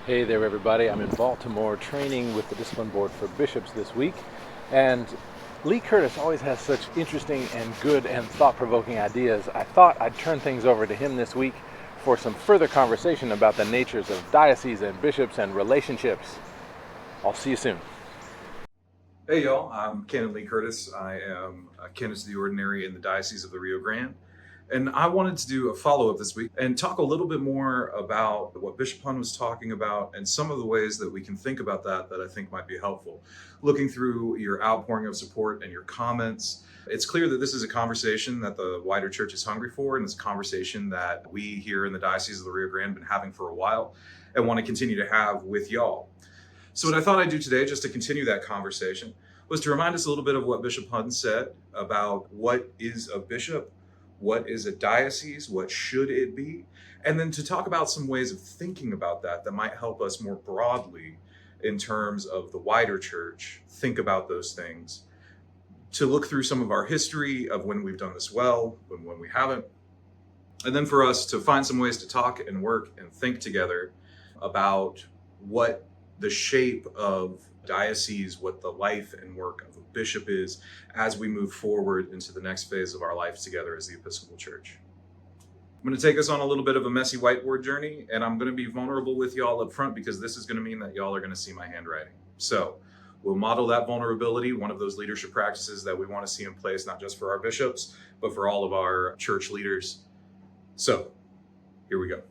Hey there, everybody. I'm in Baltimore training with the Discipline Board for Bishops this week. And Lee Curtis always has such interesting and good and thought-provoking ideas. I thought I'd turn things over to him this week for some further conversation about the natures of dioceses and bishops and relationships. I'll see you soon. Hey y'all, I'm Canon Lee Curtis. I am a Canonist of the Ordinary in the Diocese of the Rio Grande. And I wanted to do a follow-up this week and talk a little bit more about what Bishop Hunn was talking about and some of the ways that we can think about that I think might be helpful. Looking through your outpouring of support and your comments, it's clear that this is a conversation that the wider church is hungry for, and it's a conversation that we here in the Diocese of the Rio Grande have been having for a while and want to continue to have with y'all. So what I thought I'd do today, just to continue that conversation, was to remind us a little bit of what Bishop Hunn said about what is a bishop, what is a diocese, what should it be, and then to talk about some ways of thinking about that might help us more broadly in terms of the wider church, think about those things, to look through some of our history of when we've done this well, when we haven't, and then for us to find some ways to talk and work and think together about what the shape of diocese, what the life and work of a bishop is as we move forward into the next phase of our life together as the Episcopal Church. I'm going to take us on a little bit of a messy whiteboard journey, and I'm going to be vulnerable with y'all up front because this is going to mean that y'all are going to see my handwriting. So we'll model that vulnerability, one of those leadership practices that we want to see in place, not just for our bishops, but for all of our church leaders. So here we go.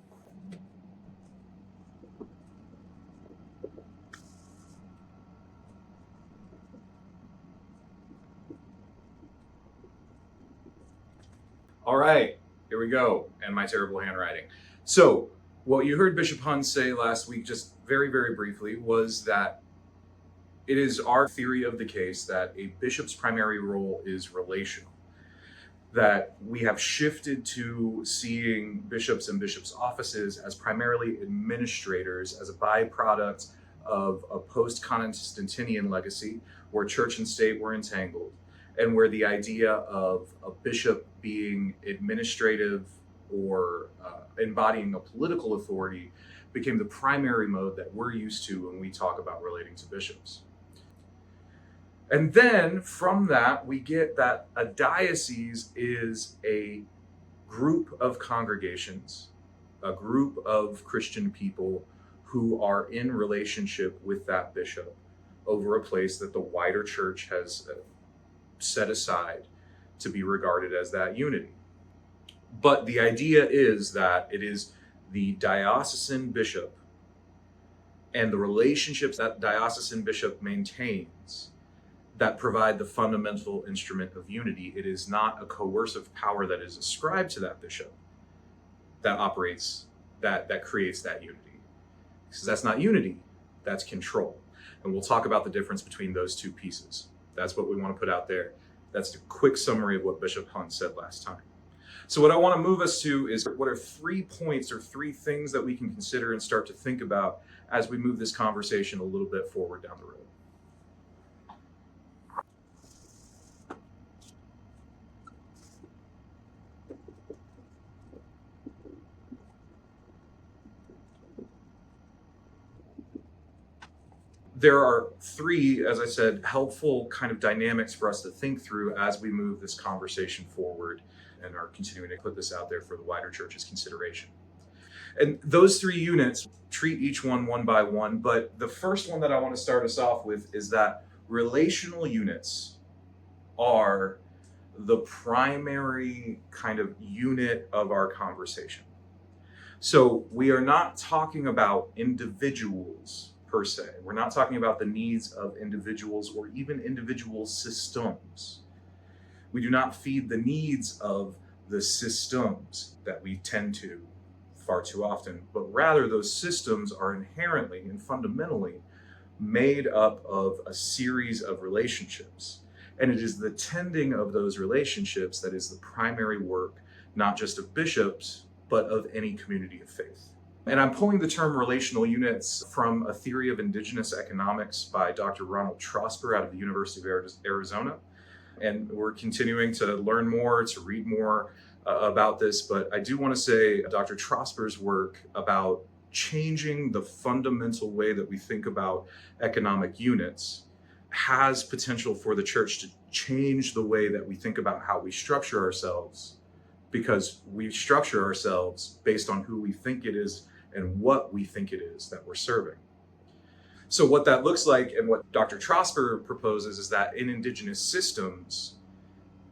All right, here we go, and my terrible handwriting. So what you heard Bishop Hunn say last week, just very, very briefly, was that it is our theory of the case that a bishop's primary role is relational. That we have shifted to seeing bishops and bishops' offices as primarily administrators, as a byproduct of a post-Constantinian legacy where church and state were entangled, and where the idea of a bishop being administrative or embodying a political authority became the primary mode that we're used to when we talk about relating to bishops. And then from that, we get that a diocese is a group of congregations, a group of Christian people who are in relationship with that bishop over a place that the wider church has set aside to be regarded as that unity. But the idea is that it is the diocesan bishop and the relationships that diocesan bishop maintains that provide the fundamental instrument of unity. It is not a coercive power that is ascribed to that bishop that operates, that creates that unity. Because that's not unity, that's control. And we'll talk about the difference between those two pieces. That's what we want to put out there. That's a quick summary of what Bishop Hunn said last time. So what I want to move us to is what are 3 points or 3 things that we can consider and start to think about as we move this conversation a little bit forward down the road. There are 3, as I said, helpful kind of dynamics for us to think through as we move this conversation forward and are continuing to put this out there for the wider church's consideration. And those 3 units, treat each one by one, but the first one that I want to start us off with is that relational units are the primary kind of unit of our conversation. So we are not talking about individuals per se. We're not talking about the needs of individuals or even individual systems. We do not feed the needs of the systems that we tend to far too often, but rather those systems are inherently and fundamentally made up of a series of relationships. And it is the tending of those relationships that is the primary work, not just of bishops, but of any community of faith. And I'm pulling the term relational units from a theory of Indigenous economics by Dr. Ronald Trosper out of the University of Arizona. And we're continuing to learn more, to read more about this. But I do want to say Dr. Trosper's work about changing the fundamental way that we think about economic units has potential for the church to change the way that we think about how we structure ourselves, because we structure ourselves based on who we think it is and what we think it is that we're serving. So what that looks like, and what Dr. Trosper proposes, is that in Indigenous systems,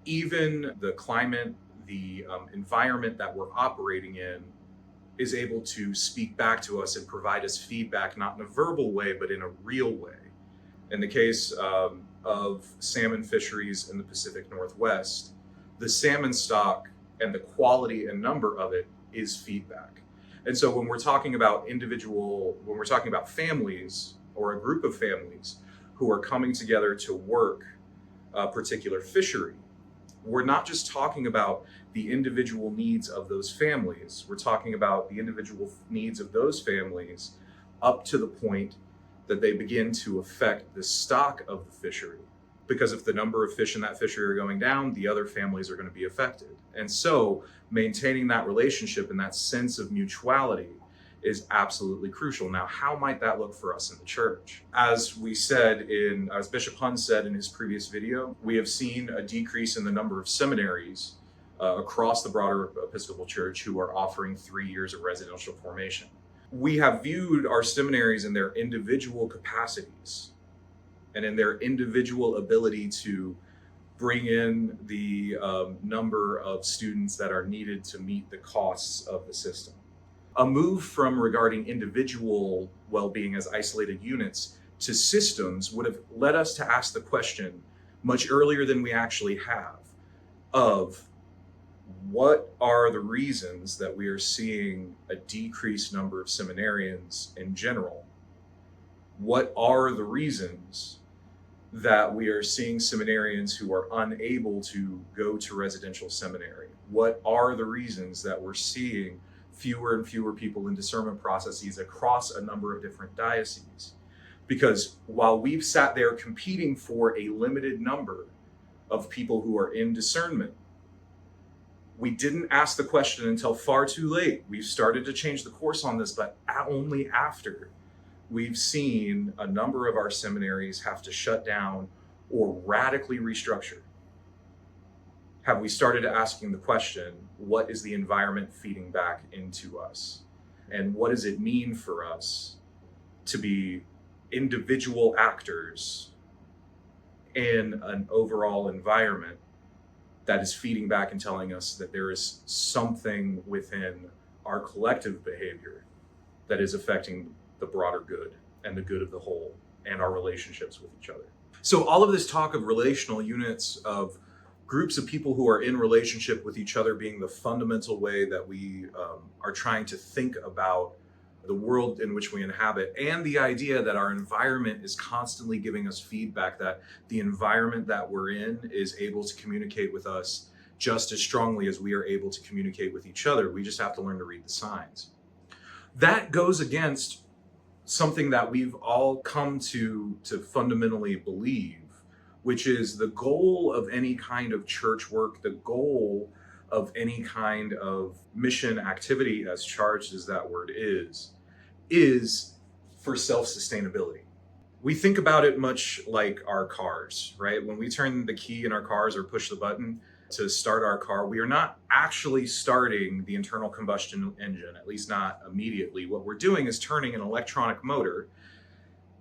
even the climate, the environment that we're operating in is able to speak back to us and provide us feedback, not in a verbal way, but in a real way. In the case of salmon fisheries in the Pacific Northwest, the salmon stock and the quality and number of it is feedback. And so when we're talking about families or a group of families who are coming together to work a particular fishery, we're not just talking about the individual needs of those families. We're talking about the individual needs of those families up to the point that they begin to affect the stock of the fishery. Because if the number of fish in that fishery are going down, the other families are going to be affected. And so maintaining that relationship and that sense of mutuality is absolutely crucial. Now, how might that look for us in the church? As Bishop Hunn said in his previous video, we have seen a decrease in the number of seminaries across the broader Episcopal Church who are offering 3 years of residential formation. We have viewed our seminaries in their individual capacities and in their individual ability to bring in the number of students that are needed to meet the costs of the system. A move from regarding individual well-being as isolated units to systems would have led us to ask the question much earlier than we actually have of what are the reasons that we are seeing a decreased number of seminarians in general? What are the reasons that we are seeing seminarians who are unable to go to residential seminary? What are the reasons that we're seeing fewer and fewer people in discernment processes across a number of different dioceses? Because while we've sat there competing for a limited number of people who are in discernment, we didn't ask the question until far too late. We've started to change the course on this, but only after we've seen a number of our seminaries have to shut down or radically restructure. Have we started asking the question, what is the environment feeding back into us? And what does it mean for us to be individual actors in an overall environment that is feeding back and telling us that there is something within our collective behavior that is affecting the broader good and the good of the whole and our relationships with each other? So all of this talk of relational units, of groups of people who are in relationship with each other being the fundamental way that we are trying to think about the world in which we inhabit, and the idea that our environment is constantly giving us feedback, that the environment that we're in is able to communicate with us just as strongly as we are able to communicate with each other. We just have to learn to read the signs. That goes against something that we've all come to fundamentally believe, which is the goal of any kind of church work, the goal of any kind of mission activity, as charged as that word is for self-sustainability. We think about it much like our cars, right? When we turn the key in our cars or push the button to start our car, we are not actually starting the internal combustion engine, at least not immediately. What we're doing is turning an electronic motor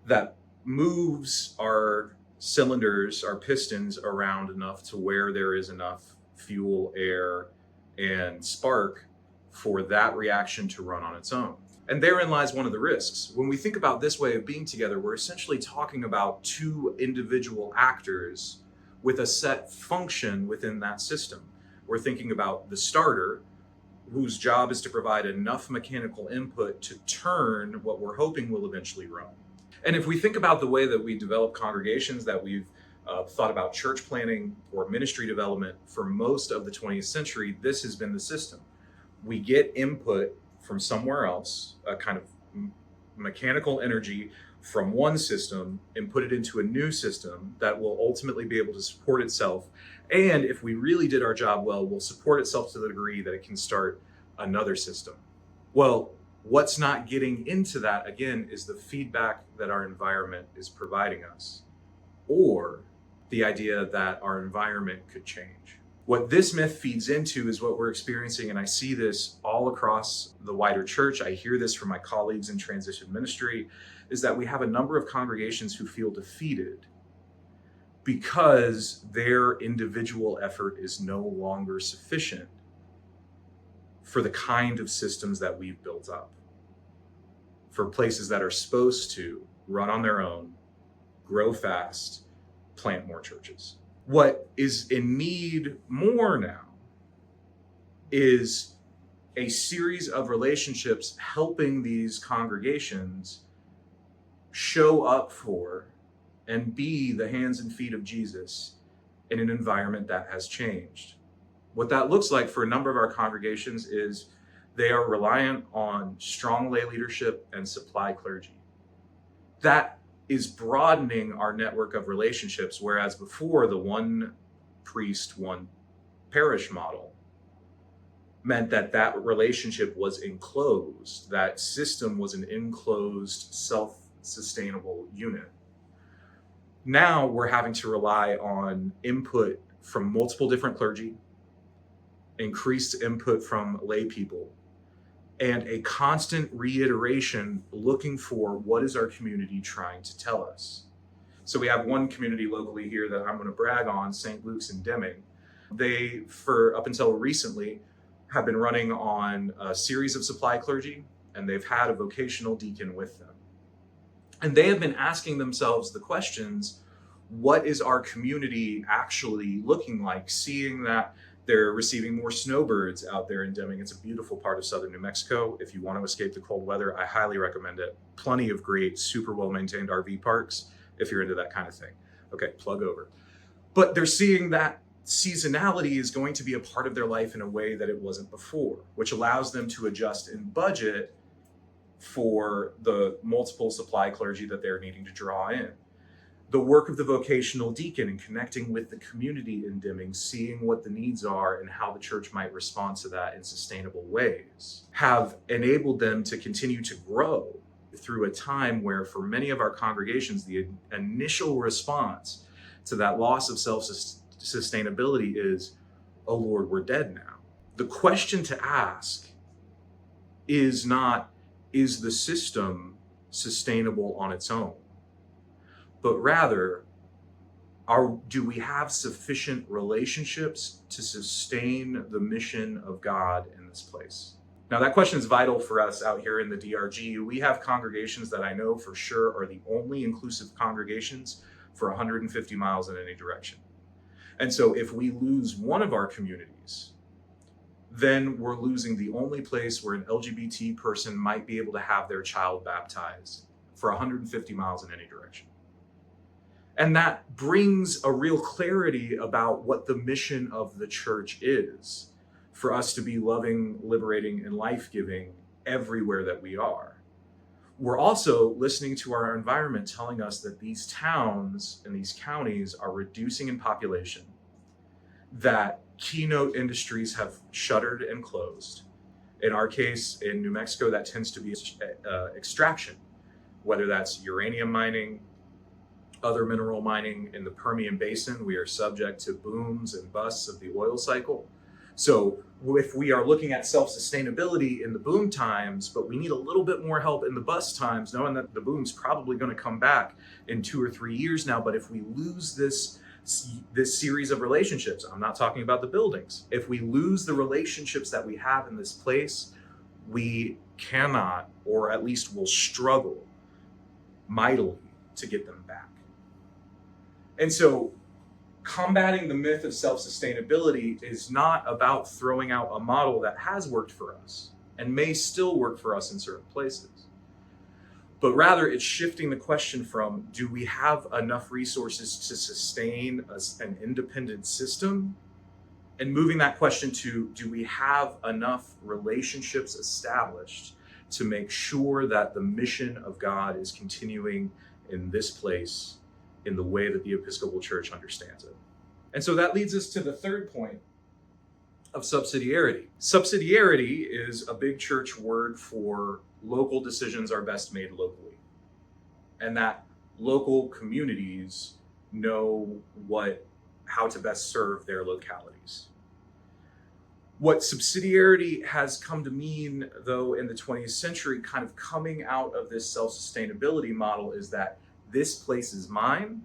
that moves our cylinders, our pistons around enough to where there is enough fuel, air, and spark for that reaction to run on its own. And therein lies one of the risks. When we think about this way of being together, we're essentially talking about two individual actors with a set function within that system. We're thinking about the starter, whose job is to provide enough mechanical input to turn what we're hoping will eventually run. And if we think about the way that we develop congregations, that we've thought about church planning or ministry development for most of the 20th century, this has been the system. We get input from somewhere else, a kind of mechanical energy from one system, and put it into a new system that will ultimately be able to support itself. And if we really did our job well, will support itself to the degree that it can start another system. Well, What's not getting into that, again, is the feedback that our environment is providing us, or the idea that our environment could change. What this myth feeds into is what we're experiencing, and I see this all across the wider church. I hear this from my colleagues in transition ministry, is that we have a number of congregations who feel defeated because their individual effort is no longer sufficient for the kind of systems that we've built up, for places that are supposed to run on their own, grow fast, plant more churches. What is in need more now is a series of relationships helping these congregations show up for and be the hands and feet of Jesus in an environment that has changed. What that looks like for a number of our congregations is they are reliant on strong lay leadership and supply clergy. That is broadening our network of relationships, whereas before the one priest, one parish model meant that that relationship was enclosed. That system was an enclosed, self-sustainable unit. Now we're having to rely on input from multiple different clergy, increased input from lay people, and a constant reiteration looking for what is our community trying to tell us. So we have one community locally here that I'm going to brag on, St. Luke's in Deming. They, for up until recently, have been running on a series of supply clergy, and they've had a vocational deacon with them. And they have been asking themselves the questions, what is our community actually looking like, seeing that they're receiving more snowbirds out there in Deming. It's a beautiful part of southern New Mexico. If you want to escape the cold weather, I highly recommend it. Plenty of great, super well-maintained RV parks if you're into that kind of thing. Okay, plug over. But they're seeing that seasonality is going to be a part of their life in a way that it wasn't before, which allows them to adjust in budget for the multiple supply clergy that they're needing to draw in. The work of the vocational deacon and connecting with the community in Deming, seeing what the needs are and how the church might respond to that in sustainable ways, have enabled them to continue to grow through a time where, for many of our congregations, the initial response to that loss of self-sustainability is, oh Lord, we're dead now. The question to ask is not, is the system sustainable on its own? But rather, do we have sufficient relationships to sustain the mission of God in this place? Now, that question is vital for us out here in the DRG. We have congregations that I know for sure are the only inclusive congregations for 150 miles in any direction. And so if we lose one of our communities, then we're losing the only place where an LGBT person might be able to have their child baptized for 150 miles in any direction. And that brings a real clarity about what the mission of the church is, for us to be loving, liberating, and life-giving everywhere that we are. We're also listening to our environment telling us that these towns and these counties are reducing in population, that keynote industries have shuttered and closed. In our case, in New Mexico, that tends to be extraction, whether that's uranium mining, other mineral mining. In the Permian Basin, we are subject to booms and busts of the oil cycle. So if we are looking at self-sustainability in the boom times, but we need a little bit more help in the bust times, knowing that the boom's probably going to come back in 2 or 3 years now, but if we lose this series of relationships, I'm not talking about the buildings, if we lose the relationships that we have in this place, we cannot, or at least will struggle mightily to get them back. And so combating the myth of self-sustainability is not about throwing out a model that has worked for us and may still work for us in certain places, but rather it's shifting the question from, do we have enough resources to sustain an independent system? And moving that question to, do we have enough relationships established to make sure that the mission of God is continuing in this place in the way that the Episcopal Church understands it? And so that leads us to the third point of subsidiarity. Subsidiarity is a big church word for local decisions are best made locally, and that local communities know how to best serve their localities. What subsidiarity has come to mean, though, in the 20th century, kind of coming out of this self-sustainability model, is that this place is mine,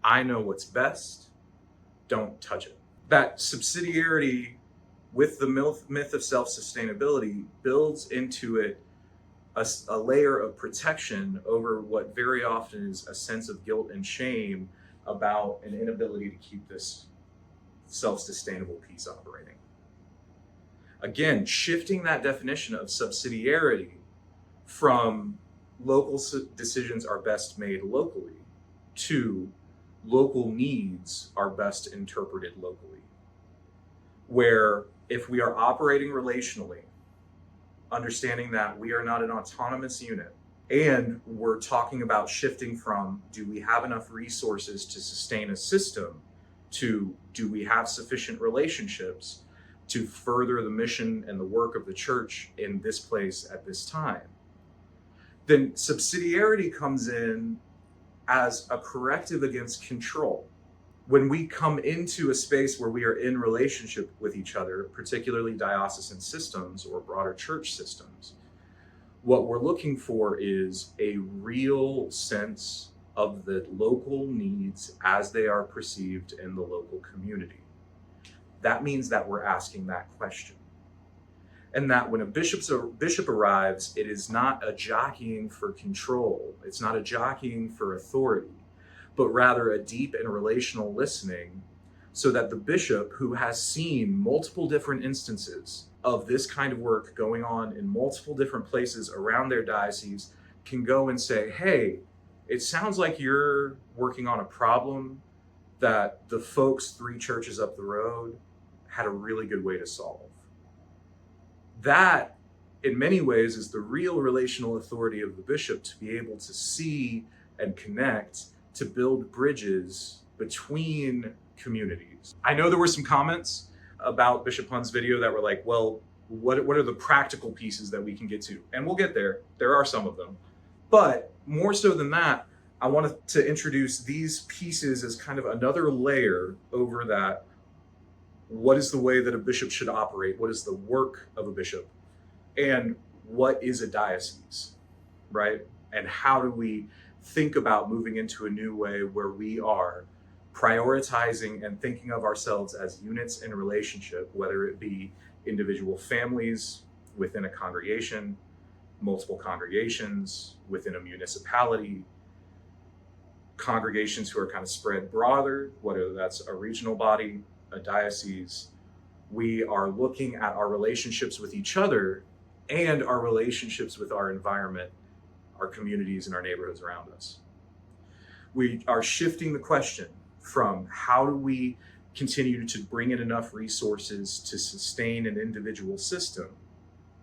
I know what's best, don't touch it. That subsidiarity with the myth of self-sustainability builds into it a layer of protection over what very often is a sense of guilt and shame about an inability to keep this self-sustainable piece operating. Again, shifting that definition of subsidiarity from local decisions are best made locally to local needs are best interpreted locally. Where if we are operating relationally, understanding that we are not an autonomous unit, and we're talking about shifting from do we have enough resources to sustain a system to do we have sufficient relationships to further the mission and the work of the church in this place at this time, then subsidiarity comes in as a corrective against control. When we come into a space where we are in relationship with each other, particularly diocesan systems or broader church systems, what we're looking for is a real sense of the local needs as they are perceived in the local community. That means that we're asking that question. And that when a bishop arrives, it is not a jockeying for control. It's not a jockeying for authority, but rather a deep and relational listening so that the bishop, who has seen multiple different instances of this kind of work going on in multiple different places around their diocese, can go and say, hey, it sounds like you're working on a problem that the folks 3 churches up the road had a really good way to solve. That, in many ways, is the real relational authority of the bishop, to be able to see and connect, to build bridges between communities. I know there were some comments about Bishop Hunn's video that were like, well, what are the practical pieces that we can get to? And we'll get there. There are some of them. But more so than that, I wanted to introduce these pieces as kind of another layer over that. What is the way that a bishop should operate? What is the work of a bishop? And what is a diocese, right? And how do we think about moving into a new way where we are prioritizing and thinking of ourselves as units in relationship, whether it be individual families within a congregation, multiple congregations within a municipality, congregations who are kind of spread broader, whether that's a regional body, a diocese. We are looking at our relationships with each other and our relationships with our environment, our communities, and our neighborhoods around us. We are shifting the question from how do we continue to bring in enough resources to sustain an individual system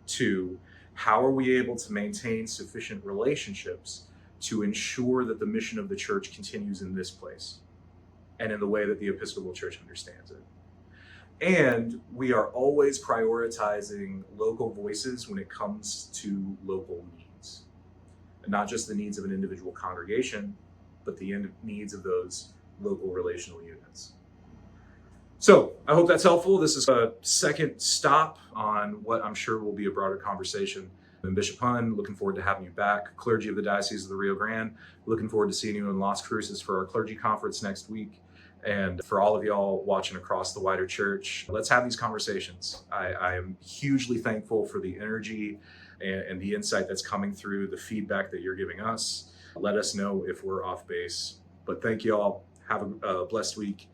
to how are we able to maintain sufficient relationships to ensure that the mission of the church continues in this place and in the way that the Episcopal Church understands it. And we are always prioritizing local voices when it comes to local needs. And not just the needs of an individual congregation, but the needs of those local relational units. So I hope that's helpful. This is a second stop on what I'm sure will be a broader conversation. And Bishop Hunn, looking forward to having you back. Clergy of the Diocese of the Rio Grande, looking forward to seeing you in Las Cruces for our clergy conference next week. And for all of y'all watching across the wider church, let's have these conversations. I am hugely thankful for the energy and the insight that's coming through, the feedback that you're giving us. Let us know if we're off base. But thank you all. Have a blessed week.